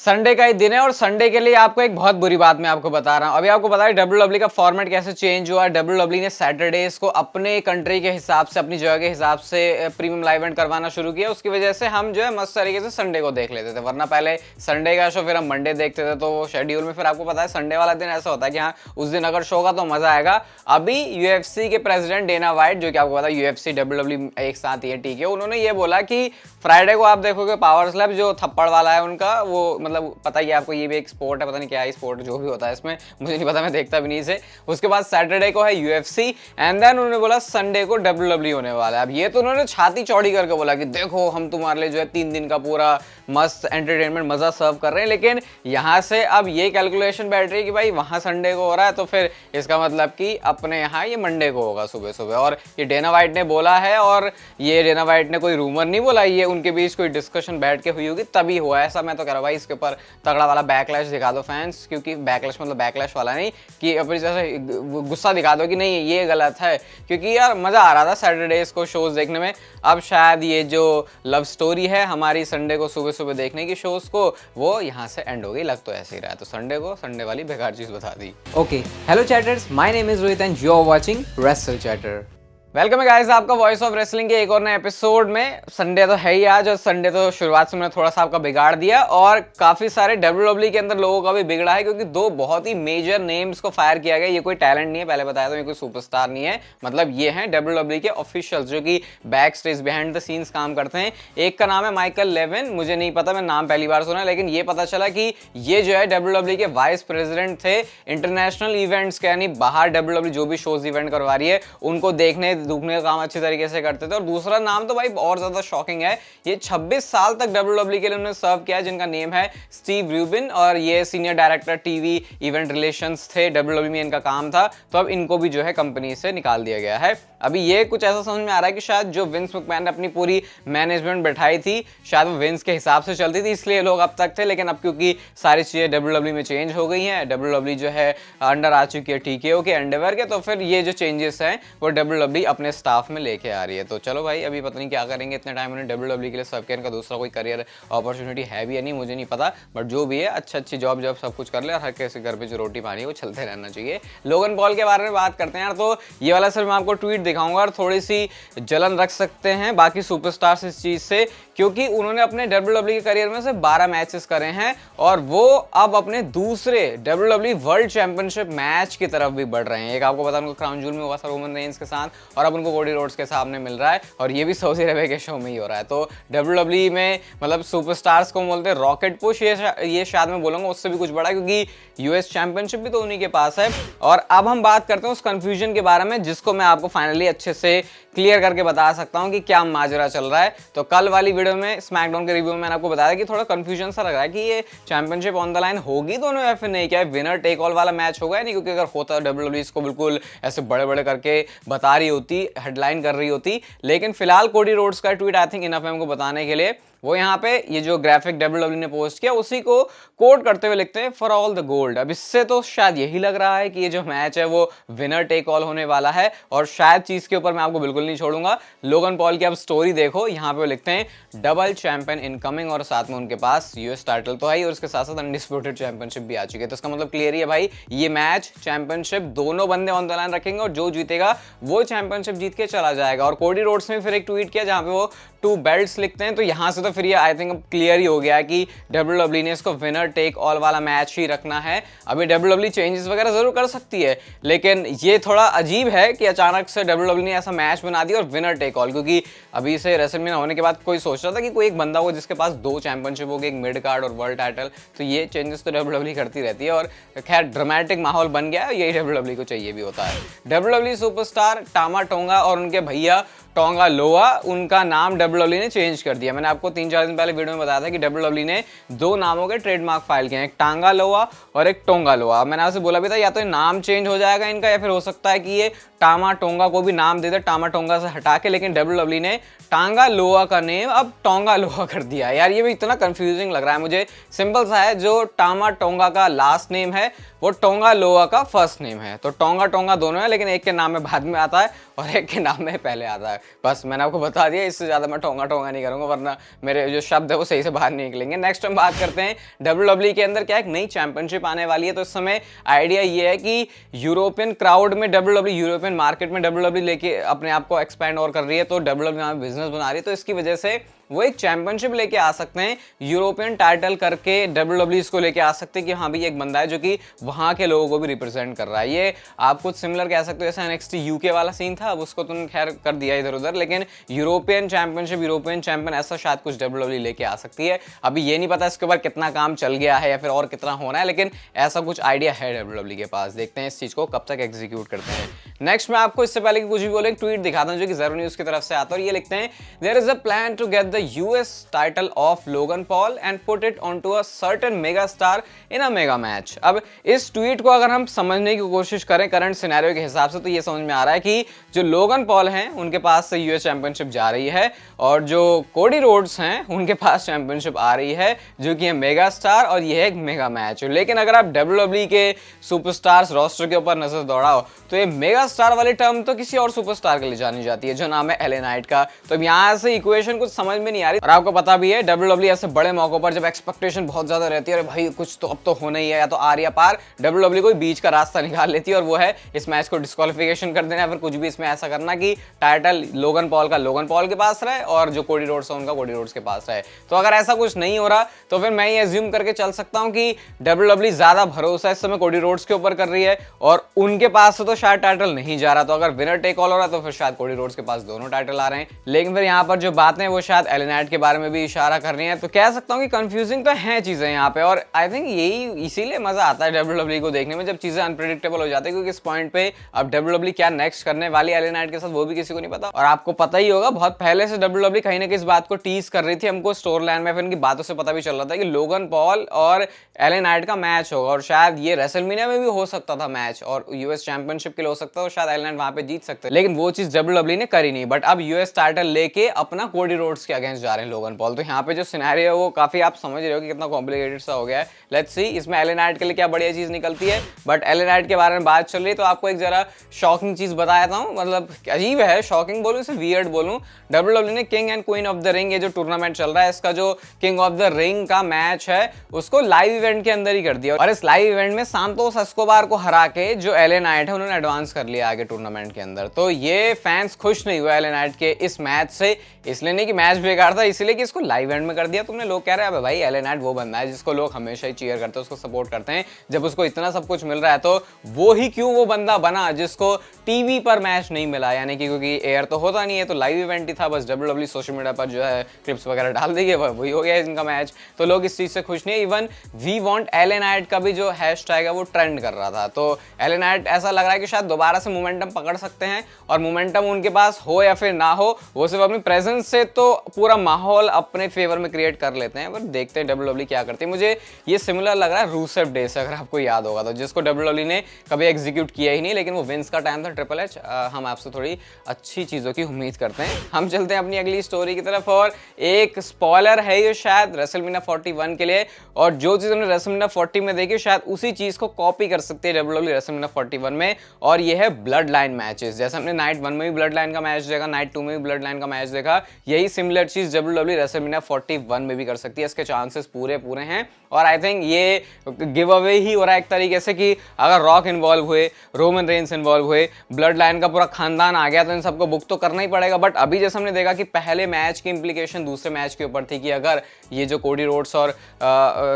Sunday का ही दिन है और संडे के लिए आपको एक बहुत बुरी बात मैं आपको बता रहा हूं। अभी आपको पता है डब्ल्यूडब्ल्यूई का फॉर्मेट कैसे चेंज हुआ। डब्ल्यूडब्ल्यूई ने सैटरडेज को अपने कंट्री के हिसाब से, अपनी जगह के हिसाब से प्रीमियम लाइव इवेंट करवाना शुरू किया। उसकी वजह से हम जो है मस्त तरीके से संडे को देख लेते थे, वरना पहले संडे का शो फिर हम मंडे देखते थे। तो वो शेड्यूल में फिर आपको पता है संडे वाला दिन ऐसा होता है कि हाँ उस दिन अगर शो का तो मजा आएगा। अभी यूएफसी के प्रेसिडेंट डेना वाइट, जो कि आपको पता है यूएफसी डब्ल्यूडब्ल्यूई एक साथ ही है, ठीक है, उन्होंने ये बोला कि फ्राइडे को आप देखोगे पावर स्लैप जो थप्पड़ वाला है उनका, वो मतलब पता ही आपको ये भी एक स्पोर्ट है, पता नहीं क्या है स्पोर्ट जो भी होता है इसमें, मुझे नहीं पता, मैं देखता भी नहीं इसे। उसके बाद सैटरडे को है यूएफसी एंड देन उन्होंने बोला संडे को डब्ल्यूडब्ल्यूई होने वाला है। अब ये तो उन्होंने छाती चौड़ी करके बोला कि देखो हम तुम्हारे लिए जो है 3 दिन का पूरा मस्त एंटरटेनमेंट मजा सर्व कर रहे हैं। लेकिन यहाँ से अब ये कैलकुलेशन बैठ रही है कि भाई वहां संडे को हो रहा है तो फिर इसका मतलब कि अपने यहाँ ये मंडे को होगा सुबह सुबह। और ये डेना वाइट ने बोला है, और ये डेना वाइट ने कोई रूमर नहीं बोला, ये उनके बीच कोई डिस्कशन बैठ के हुई होगी तभी हुआ ऐसा। मैं तो कह रहा हूँ भाई इसके ऊपर तगड़ा वाला बैकलैश दिखा दो फैंस, क्योंकि बैकलैश मतलब बैकलैश वाला नहीं कि अपनी जैसे गुस्सा दिखा दो कि नहीं ये गलत है, क्योंकि यार मजा आ रहा था सैटरडेज को शोज देखने में। अब शायद ये जो लव स्टोरी है हमारी संडे को सुबह सुबह देखने की शोज को, वो यहाँ से एंड हो गई, लग तो ऐसे ही रहा है। तो संडे को संडे वाली बेकार चीज बता दी। Okay, hello chatters, my name is Rohit and you are watching Wrestle Chatter. Welcome है गाइस आपका वॉइस ऑफ रेसलिंग के एक और नए एपिसोड में। संडे तो है ही आज, और संडे तो शुरुआत से मैंने थोड़ा सा आपका बिगाड़ दिया, और काफी सारे डब्ल्यूडब्ल्यूई के अंदर लोगों का भी बिगड़ा है, क्योंकि 2 बहुत ही मेजर नेम्स को फायर किया गया। ये कोई टैलेंट नहीं है, पहले बताया तो ये कोई सुपरस्टार नहीं है, मतलब ये हैं डब्ल्यूडब्ल्यूई के ऑफिशियल्स जो कि back stage behind the scenes काम करते हैं। एक का नाम है माइकल लेविन, मुझे नहीं पता, मैं नाम पहली बार सुना, लेकिन ये पता चला कि ये जो है डब्ल्यूडब्ल्यूई के वाइस प्रेसिडेंट थे इंटरनेशनल इवेंट्स के, यानी बाहर डब्ल्यूडब्ल्यूई जो भी शोज इवेंट करवा रही है उनको देखने दुखने का काम अच्छे तरीके से करते थे। और दूसरा नाम तो भाई और ज्यादा शॉकिंग है, ये 26 साल तक डब्ल्यूडब्ल्यूई के लिए उन्होंने सर्व किया, जिनका नेम है स्टीव रूबिन, और ये senior director TV event relations थे डब्ल्यूडब्ल्यूई में, इनका काम था। तो अब इनको भी जो है कंपनी से निकाल दिया गया है। अभी ये कुछ ऐसा समझ में आ रहा है कि शायद जो विंस मैकमैन ने अपनी पूरी मैनेजमेंट बैठाई थी शायद वो विंस के हिसाब से चलती थी, इसलिए लोग अब तक थे। लेकिन अब क्योंकि सारी चीजें डब्ल्यूडब्ल्यूई में चेंज हो गई हैं, डब्ल्यूडब्ल्यूई जो है अंडर आ चुकी है टीकेओ के अंडरवेयर के, तो फिर ये जो चेंजेस हैं वो डब्ल्यूडब्ल्यूई अपने स्टाफ में लेके आ रही है। तो चलो भाई अभी पता नहीं क्या करेंगे, इतने टाइम उन्होंने डब्ल्यूडब्ल्यूई के लिए सर्व किया, इनका दूसरा कोई करियर अपॉर्चुनिटी है भी या नहीं मुझे नहीं पता, बट जो भी है अच्छी जॉब सब कुछ कर ले, और हर किसी घर पे जो रोटी पानी है वो चलते रहना चाहिए। लोगन पॉल के बारे में बात करते हैं यार, तो ये वाला सिर्फ मैं आपको ट्वीट दिखाऊंगा और थोड़ी सी जलन रख सकते हैं बाकी सुपरस्टार्स इस चीज से, क्योंकि उन्होंने अपने डब्ल्यूडब्ल्यूई के करियर में से 12 मैचेस करे हैं, और वो अब अपने दूसरे डब्ल्यूडब्ल्यूई वर्ल्ड चैंपियनशिप मैच की तरफ भी बढ़ रहे हैं। एक आपको पता उनको क्राउन जूल में हुआ था रोमन रेंस के साथ, और अब उनको कोडी रोड्स के सामने मिल रहा है, और ये भी सऊदी अरब के शो में ही हो रहा है। तो डब्ल्यूडब्ल्यूई में मतलब सुपरस्टार्स को बोलते हैं रॉकेट पुश, ये शायद मैं बोलूंगा उससे भी कुछ बड़ा, क्योंकि यूएस चैंपियनशिप भी तो उन्हीं के पास है। और अब हम बात करते हैं उस कंफ्यूजन के बारे में जिसको मैं आपको फाइनली अच्छे से क्लियर करके बता सकता हूं कि क्या माजरा चल रहा है। तो कल वाली वीडियो में स्मैकडाउन के रिव्यू में मैंने आपको बताया कि थोड़ा कंफ्यूजन सा लग रहा है कि ये चैंपियनशिप ऑन द लाइन होगी दोनों या फिर नहीं, क्या विनर टेक ऑल वाला मैच होगा या नहीं, क्योंकि अगर होता डब्ल्यूडब्ल्यूई इसको बिल्कुल ऐसे बड़े बड़े करके बता रही होती, हेडलाइन कर रही होती। लेकिन फिलहाल कोडी रोड्स का ट्वीट आई थिंक इनफ है हमको बताने के लिए। वो यहाँ पे ये जो ग्राफिक डब्ल्यूडब्ल्यूई ने पोस्ट किया उसी को कोट करते हुए लिखते हैं फॉर ऑल द गोल्ड। अब इससे तो शायद यही लग रहा है कि ये जो मैच है वो विनर टेक ऑल होने वाला है, और शायद चीज के ऊपर मैं आपको बिल्कुल नहीं छोड़ूंगा। लोगन पॉल की अब स्टोरी देखो, यहाँ पे वो लिखते हैं डबल चैंपियन इनकमिंग, और साथ में उनके पास यूएस टाइटल तो है ही, और उसके साथ साथ अनडिस्प्यूटेड चैंपियनशिप भी आ चुकी है। तो इसका मतलब क्लियर ही है भाई, ये मैच चैंपियनशिप दोनों बंदे ऑन द लाइन रखेंगे, और जो जीतेगा वो चैंपियनशिप जीत के चला जाएगा। और कोडी रोड्स ने फिर एक ट्वीट किया जहां पे वो 2 बेल्ट्स लिखते हैं, तो यहां से तो फिर ये आई थिंक क्लियर ही हो गया कि डब्ल्यूडब्ल्यूई ने इसको विनर टेक ऑल वाला मैच ही रखना है। अभी डब्ल्यूडब्ल्यूई चेंजेस वगैरह जरूर कर सकती है, लेकिन ये थोड़ा अजीब है कि अचानक से डब्ल्यूडब्ल्यूई ने ऐसा मैच बना दिया और विनर टेक ऑल, क्योंकि अभी से रेसलमेनिया होने के बाद कोई सोच रहा था कि कोई एक बंदा हो जिसके पास 2 चैंपियनशिप होगी, एक मिड कार्ड और वर्ल्ड टाइटल। तो ये चेंजेस तो डब्ल्यूडब्ल्यूई करती रहती है, और खैर ड्रामेटिक माहौल बन गया है, यही डब्ल्यूडब्ल्यूई को चाहिए भी होता है। डब्ल्यूडब्ल्यूई सुपरस्टार टामा टोंगा और उनके भैया टोंगा लोआ, उनका नाम डब्ल्यूडब्ल्यूई ने चेंज कर दिया। मैंने आपको 3-4 दिन पहले वीडियो में बताया था कि डब्ल्यूडब्ल्यूई ने 2 नामों के ट्रेडमार्क फाइल किए हैं, एक टांगा लोआ और एक टोंगा लोआ। मैंने आपसे बोला भी था या तो नाम चेंज हो जाएगा इनका, या फिर हो सकता है कि ये टामा टोंगा को भी नाम दे दे टामा टोंगा से हटा के, लेकिन डब्ल्यूडब्ल्यूई ने टांगा लोआ का नेम अब टोंगा लोआ कर दिया। यार ये भी इतना कंफ्यूजिंग लग रहा है मुझे। सिंपल सा है, जो टामा टोंगा का लास्ट नेम है वो टोंगा लोआ का फर्स्ट नेम है, तो टोंगा टोंगा दोनों है, लेकिन एक के नाम में बाद में आता है और एक के नाम में पहले आता है। बस मैंने आपको बता दिया, इससे ज़्यादा मैं ठोंगा ठोंगा नहीं करूँगा, वरना मेरे जो शब्द है वो सही से बाहर नहीं निकलेंगे। नेक्स्ट हम बात करते हैं WWE के अंदर क्या एक नई चैंपियनशिप आने वाली है। तो इस समय आइडिया ये है कि यूरोपियन क्राउड में WWE, यूरोपियन मार्केट में WWE लेके अपने आप को एक्सपैंड और कर रही है, तो WWE यहाँ बिजनेस बना रही है, तो इसकी वजह से वो एक चैंपियनशिप लेके आ सकते हैं, यूरोपियन टाइटल करके WWE इसको लेके आ सकते हैं कि हाँ भाई एक बंदा है जो कि वहां के लोगों को भी रिप्रेजेंट कर रहा है। ये आप कुछ सिमिलर कह सकते हो, जैसे NXT UK वाला सीन था, अब उसको तुमने खैर कर दिया इधर उधर, लेकिन यूरोपियन चैंपियनशिप, यूरोपियन चैंपियन ऐसा शायद कुछ WWE लेके आ सकती है। अभी ये नहीं पता इसके ऊपर कितना काम चल गया है या फिर और कितना होना है, लेकिन ऐसा कुछ आइडिया है WWE के पास। देखते हैं इस चीज को कब तक एग्जीक्यूट करते हैं। नेक्स्ट मैं आपको इससे पहले कि कुछ भी बोले एक ट्वीट दिखाता हूं जो कि ज़रूर न्यूज़ की तरफ से आता है, और ये लिखते हैं, there is a plan to get the US title of Logan Paul and put it onto a certain mega star in a mega match। अब इस ट्वीट को अगर हम समझने की कोशिश करें करंट सिनेरियो के हिसाब से, तो ये समझ में आ रहा है कि जो लोगन पॉल हैं उनके पास से US चैंपियनशिप जा रही है, और जो कोडी रोड्स हैं उनके पास चैंपियनशिप आ रही है, जो कि है मेगा स्टार, और ये है एक मेगा मैच। लेकिन अगर आप WWE के सुपरस्टार्स रोस्टर के ऊपर नजर दौड़ाओ, तो ये मेगा स्टार वाली टर्म तो किसी और सुपरस्टार के लिए जानी जाती है, जो नाम है LA नाइट का। तो यहाँ से इक्वेशन कुछ समझ में नहीं आ रही, और आपको पता भी है WWE ऐसे बड़े मौकों पर जब एक्सपेक्टेशन बहुत ज्यादा रहती है, अरे भाई कुछ तो अब तो होना ही है, या तो आर या पार, WWE कोई बीच का रास्ता निकाल लेती है, और वो है इस मैच को डिस्क्वालिफिकेशन कर देना, फिर कुछ भी इसमें ऐसा करना कि टाइटल लोगन पॉल का लोगन पॉल के पास रहे और जो कोडी रोड्स है उनका कोडी रोड्स के पास रहे। तो अगर ऐसा कुछ नहीं हो रहा, तो फिर मैं ये एज्यूम करके चल सकता हूं कि WWE ज्यादा भरोसा इस समय कोडी रोड्स के ऊपर कर रही है, और उनके पास से तो शायद टाइटल नहीं जा रहा। तो अगर विनर टेक ऑल हो रहा है, तो फिर शायद कोडी रोड्स के पास दोनों टाइटल आ रहे हैं। लेकिन फिर यहाँ पर जो बातें वो शायद LA नाइट के बारे में भी इशारा कर रही हैं, तो कह सकता हूँ कि कंफ्यूजिंग तो है चीजें यहाँ पे, और आई थिंक यही इसीलिए मजा आता है WWE को देखने में, जब चीजें अनप्रेडिक्टेबल हो जाती है, क्योंकि इस पॉइंट पे अब WWE क्या नेक्स्ट करने वाली LA नाइट के साथ वो भी किसी को नहीं पता। और आपको पता ही होगा बहुत पहले से WWE कहीं ना कहीं इस बात को टीज कर रही थी, हमको स्टोर लाइन में, फिर उनकी बातों से पता भी चल रहा था कि लोगन पॉल और LA नाइट का मैच होगा, और शायद ये रेसलमेनिया में भी हो सकता था मैच, और US चैंपियनशिप के लिए हो सकता है, और शायद LA नाइट वहां पे जीत सकते हैं, लेकिन वो चीज WWE ने करी नहीं। बट अब US टाइटल लेके अपना कोडी रोड्स के अगेंस्ट जा रहे हैं लोगन पॉल। तो यहाँ पे जो सिनेरियो है वो काफी आप समझ रहे हो कि कितना कॉम्प्लिकेटेड सा हो गया है। लेट्स सी इसमें LA नाइट के लिए क्या बढ़िया चीज निकलती है। बट LA नाइट के बारे में बात चल रही है, तो आपको एक जरा शॉकिंग चीज बताता हूँ, मतलब अजीब है, शॉकिंग बोलूं इसे वियर्ड बोलूं, WWE ने king and queen of the ring, ये जो टूर्नामेंट चल रहा है, इसका जो किंग ऑफ द रिंग का मैच है उसको लाइव इवेंट के अंदर ही कर दिया, और इस लाइव इवेंट में सांतोस एस्कोबार को हरा के जो LA नाइट है उन्होंने एडवांस कर लिया आगे टूर्नामेंट के अंदर। तो ये फैंस खुश नहीं हुआ LA नाइट के इस मैच से, इसलिए नहीं कि मैच बेकार था, इसलिए कि इसको लाइव इवेंट में कर दिया तुमने। लोग कह रहे हैं भाई LA नाइट वो बंदा है जिसको लोग हमेशा ही चीयर करते हैं, उसको सपोर्ट करते हैं, जब उसको इतना सब कुछ मिल रहा है, तो वो ही क्यों वो बंदा बना जिसको टीवी पर मैच नहीं मिला, यानी कि क्योंकि एयर तो होता नहीं है, तो लाइव इवेंट ही था, बस WWE सोशल मीडिया पर जो है क्लिप्स वगैरह डाल देंगे, वही हो गया इनका मैच। तो लोग इस चीज से खुश नहीं है। Even we want LA night का भी जो हैशटैग है वो ट्रेंड कर रहा था, तो LA नाइट ऐसा लग रहा है कि शायद दोबारा से मोमेंटम पकड़ सकते हैं, और मोमेंटम उनके पास हो या फिर ना हो, वो सिर्फ अपनी प्रेजेंस से तो पूरा माहौल अपने फेवर में क्रिएट कर लेते हैं। पर देखते हैं WWE क्या करती है। मुझे ये सिमिलर लग रहा है रूसेफ डे से, अगर आपको याद होगा, तो जिसको WWE ने कभी एग्जीक्यूट किया ही नहीं, लेकिन वो विंस का टाइम था, ट्रिपल एच। हम आपसे थोड़ी अच्छी चीजों की उम्मीद करते हैं। हम चलते हैं अपनी अगली स्टोरी की तरफ, और एक स्पॉइलर है ये शायद रेसलमेनिया 41 के लिए, और जो चीज हमने रेसलमेनिया 40 में देखी शायद उसी चीज को कॉपी कर सकते हैं WWE रेसलमेनिया 41 में, और ये है ब्लड लाइन मैचेस। जैसे हमने नाइट 1 में भी ब्लड लाइन का मैच देखा, नाइट 2 में भी ब्लड लाइन का मैच देखा, यही सिमिलर चीज WWE रेसलमेनिया 41 में भी कर सकती है। इसके चांसेस पूरे हैं, और आई थिंक ये गिव अवे ही हो रहा है एक तरीके से कि अगर रॉक इन्वॉल्व हुए, रोमन रेंस इन्वॉल्व हुए, ब्लड लाइन का पूरा खानदान आ गया, तो इन सबको बुक तो करना ही पड़ेगा। बट अभी जैसे हमने देखा कि पहले मैच की इंप्लीकेशन दूसरे मैच के ऊपर थी कि अगर ये जो कोडी रोड्स और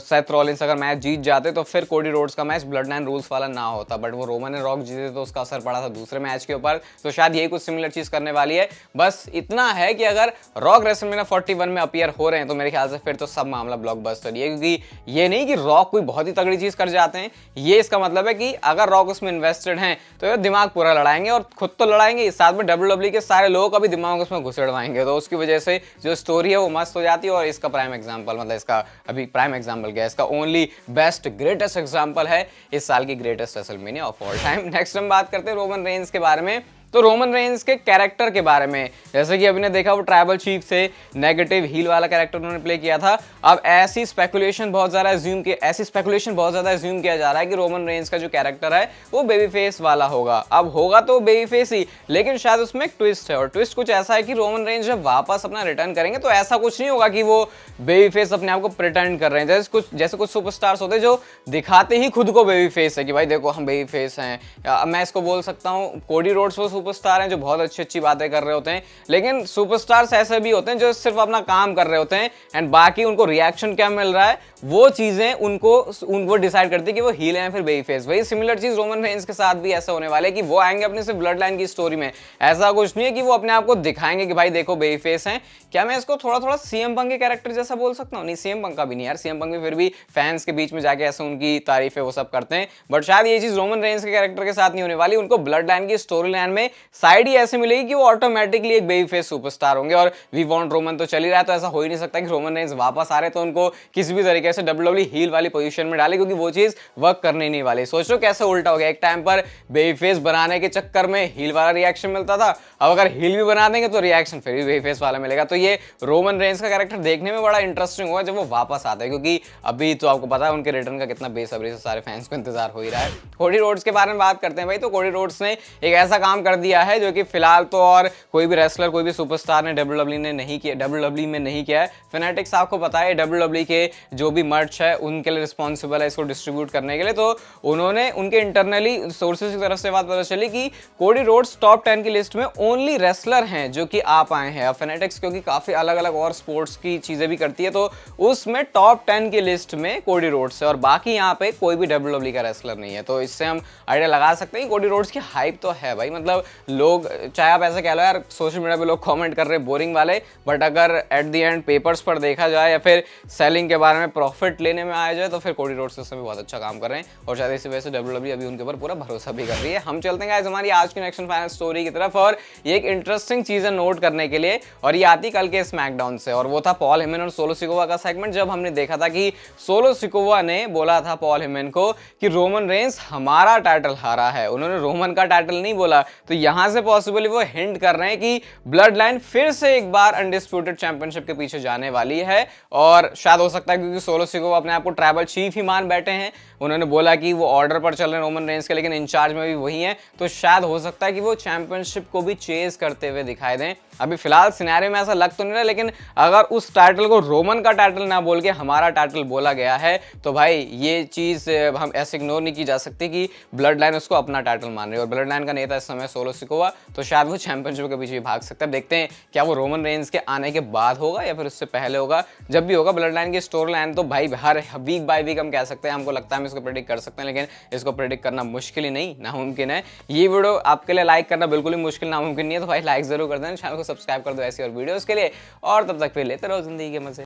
सेथ रॉलिंस अगर मैच जीत जाते, तो फिर कोडी रोड्स का मैच ब्लड लाइन रूल्स वाला ना होता, बट वो रोमन एंड रॉक जीते तो उसका असर पड़ा था दूसरे मैच के ऊपर। तो शायद यही कुछ सिमिलर चीज करने वाली है। बस इतना है कि अगर रॉक रेसलमेनिया 41 में अपीयर हो रहे हैं, तो मेरे ख्याल से फिर तो सब मामला ब्लॉकबस्टर ही है, क्योंकि ये नहीं कि रॉक कोई बहुत ही तगड़ी चीज कर जाते हैं, ये इसका मतलब है कि अगर रॉक उसमें इन्वेस्टेड हैं, तो ये दिमाग पूरा लड़ाएंगे, और खुद तो लड़ाएंगे, साथ में WWE के सारे लोगों का भी दिमाग उसमें घुसेड़वाएंगे। तो उसकी वजह से जो स्टोरी है वो मस्त हो जाती है, और इसका प्राइम एग्जांपल, मतलब इसका अभी प्राइम एग्जांपल क्या है, इसका ओनली बेस्ट ग्रेटेस्ट एग्जांपल है इस साल की greatest WrestleMania of all time. Next हम बात करते हैं रोमन रेंस के बारे में। तो रोमन रेंस के कैरेक्टर के बारे में, जैसे कि अभी ने देखा वो ट्राइबल चीफ से नेगेटिव हील वाला कैरेक्टर उन्होंने प्ले किया था। अब ऐसी स्पेकुलेशन बहुत ज्यादा एज्यूम किया जा रहा है कि रोमन रेंस का जो कैरेक्टर है वो बेबी फेस वाला होगा। अब होगा तो बेबी फेस ही, लेकिन शायद उसमें एक ट्विस्ट है, और ट्विस्ट कुछ ऐसा है कि रोमन रेंस जब वापस अपना रिटर्न करेंगे तो ऐसा कुछ नहीं होगा कि वो बेबी फेस अपने आप को प्रिटेंड कर रहे हैं। जैसे कुछ सुपरस्टार्स होते हैं जो दिखाते ही खुद को बेबी फेस है कि भाई देखो हम बेबी फेस हैं। मैं इसको बोल सकता हूँ, कोडी रोड्स वो सुपरस्टार हैं जो बहुत अच्छी बातें कर रहे होते हैं, लेकिन सुपरस्टार्स ऐसे भी होते हैं जो सिर्फ अपना काम कर रहे होते हैं एंड बाकी उनको रिएक्शन क्या मिल रहा है वो चीजें उनको डिसाइड करती है कि वो हील है या फिर बेबी फेस। वही सिमिलर चीज रोमन रेंस के साथ भी ऐसा होने वाला है कि वो आएंगे अपने सिर्फ ब्लड लाइन की स्टोरी में। ऐसा कुछ नहीं है कि वो अपने आप को दिखाएंगे कि भाई देखो बेबी फेस हैं। क्या मैं इसको थोड़ा सीएम पंक के कैरेक्टर जैसा बोल सकता हूँ? नहीं, सीएम पंक का भी नहीं यार, सीएम पंक भी फिर भी फैंस के बीच में जाके ऐसे उनकी तारीफ है वो सब करते हैं, बट शायद ये चीज रोमन रेंस के कैरेक्टर के साथ नहीं होने वाली। उनको ब्लड लाइन की स्टोरी लाइन में साइड ही ऐसे मिलेगी कि वो ऑटोमेटिकली एक बेबी फेस सुपरस्टार होंगे। और वी वांट रोमन तो चल ही रहा है, तो ऐसा हो ही नहीं सकता कि रोमन रेंस वापस आ रहे तो उनको किसी भी तरीके से डब्ल्यूडब्ल्यूई हील वाली पोजीशन में डाले, क्योंकि वो चीज वर्क करने नहीं वाली। सोचो कैसे उल्टा हो गया, एक टाइम पर बेबी फेस बनाने के चक्कर में हील वाला रिएक्शन मिलता था, अब अगर हील भी बना देंगे तो रिएक्शन फिर भी बेबी फेस वाला मिलेगा। तो ये रोमन रेंस का कैरेक्टर देखने में बड़ा इंटरेस्टिंग होगा जब वो वापस आते हैं, क्योंकि अभी तो आपको पता है उनके रिटर्न का कितना बेसब्री से सारे फैंस को इंतजार हो ही रहा है। कोडी रोड्स के बारे में बात करते हैं भाई, तो कोडी रोड्स ने एक ऐसा काम कर दिया है जो कि फिलहाल तो और कोई भी रेसलर, कोई भी सुपरस्टार ने डब्ल्यूडब्ल्यूई में नहीं किया है। फेनेटिक्स आपको पता है डब्ल्यूडब्ल्यूई के जो भी मर्च है उनके लिए रिस्पॉन्सिबल है इसको डिस्ट्रीब्यूट करने के लिए, तो उन्होंने उनके इंटरनली सोर्सेज की तरफ से बात पता चली कि कोडी रोड्स टॉप 10 की लिस्ट में ओनली रेसलर हैं जो कि आ पाए हैं। अब फेनेटिक्स क्योंकि काफी अलग अलग और स्पोर्ट्स की चीजें भी करती है, तो उसमें टॉप 10 की लिस्ट में कोडी रोड्स है और बाकी यहाँ पे कोई भी डब्ल्यूडब्ल्यूई का रेसलर नहीं है। तो इससे हम आइडिया लगा सकते हैं कि कोडी रोड्स की हाइप तो है भाई, मतलब लोग चाहे आप ऐसे कह लो यार, सोशल मीडिया पे लोग कमेंट कर रहे हैं बोरिंग वाले, बट अगर एट द एंड पेपर्स पर देखा जाए या फिर सेलिंग के बारे में प्रॉफिट लेने में आया जाए तो फिर कोडी रोड्स इस समय बहुत अच्छा काम कर रहे हैं, और शायद इसी वजह से डब्ल्यूडब्ल्यूई अभी उनके ऊपर पूरा भरोसा भी कर रही है। हम चलते हैं गाइस हमारी आज की नेक्स्ट फाइनल स्टोरी की तरफ, और ये एक इंटरेस्टिंग चीज है नोट करने के लिए, और ये आती कल के स्मैकडाउन से, और वो था पॉल हेमन और सोलो सिकोवा का सेगमेंट। जब हमने देखा था कि सोलो सिकोवा ने बोला था पॉल हेमन को कि रोमन रेंस हमारा टाइटल हारा है, उन्होंने रोमन का टाइटल नहीं बोला, तो यहां से पॉसिबली वो हिंट कर रहे हैं कि ब्लड लाइन फिर से एक बार अनडिस्प्यूटेड चैंपियनशिप के पीछे जाने वाली है। और शायद हो सकता है क्योंकि सोलो सिकोवा अपने आप को ट्राइबल चीफ ही मान बैठे हैं, उन्होंने बोला कि वो ऑर्डर पर चल रहे हैं रोमन रेंस के, लेकिन इंचार्ज में भी वही है, तो शायद हो सकता है कि वो चैंपियनशिप को भी चेज करते हुए दिखाई दें। अभी फिलहाल सिनेरियो में ऐसा लग तो नहीं रहा, लेकिन अगर उस टाइटल को रोमन का टाइटल ना बोल के हमारा टाइटल बोला गया है तो भाई ये चीज हम ऐसे इग्नोर नहीं की जा सकती कि ब्लड लाइन उसको अपना टाइटल मान रही है, और ब्लड लाइन का नेता इस समय सोलो सिकोवा, तो शायद वो चैंपियनशिप के पीछे भी भाग सकता है। देखते हैं क्या वो रोमन रेंस के आने के बाद होगा या फिर उससे पहले होगा। जब भी होगा ब्लड लाइन की स्टोरी लाइन तो भाई हर वीक बाय वीक हम कह सकते हैं, हमको लगता है हम इसको प्रेडिक्ट कर सकते हैं, लेकिन इसको प्रेडिक्ट करना मुश्किल ही नहीं नामुमकिन है। ये वीडियो आपके लिए लाइक करना बिल्कुल ही मुश्किल नामुमकिन नहीं है, तो भाई लाइक जरूर कर देना, चैनल को सब्सक्राइब कर दो ऐसी और वीडियोस के लिए, और तब तक फिर लेते रहो जिंदगी के मजे।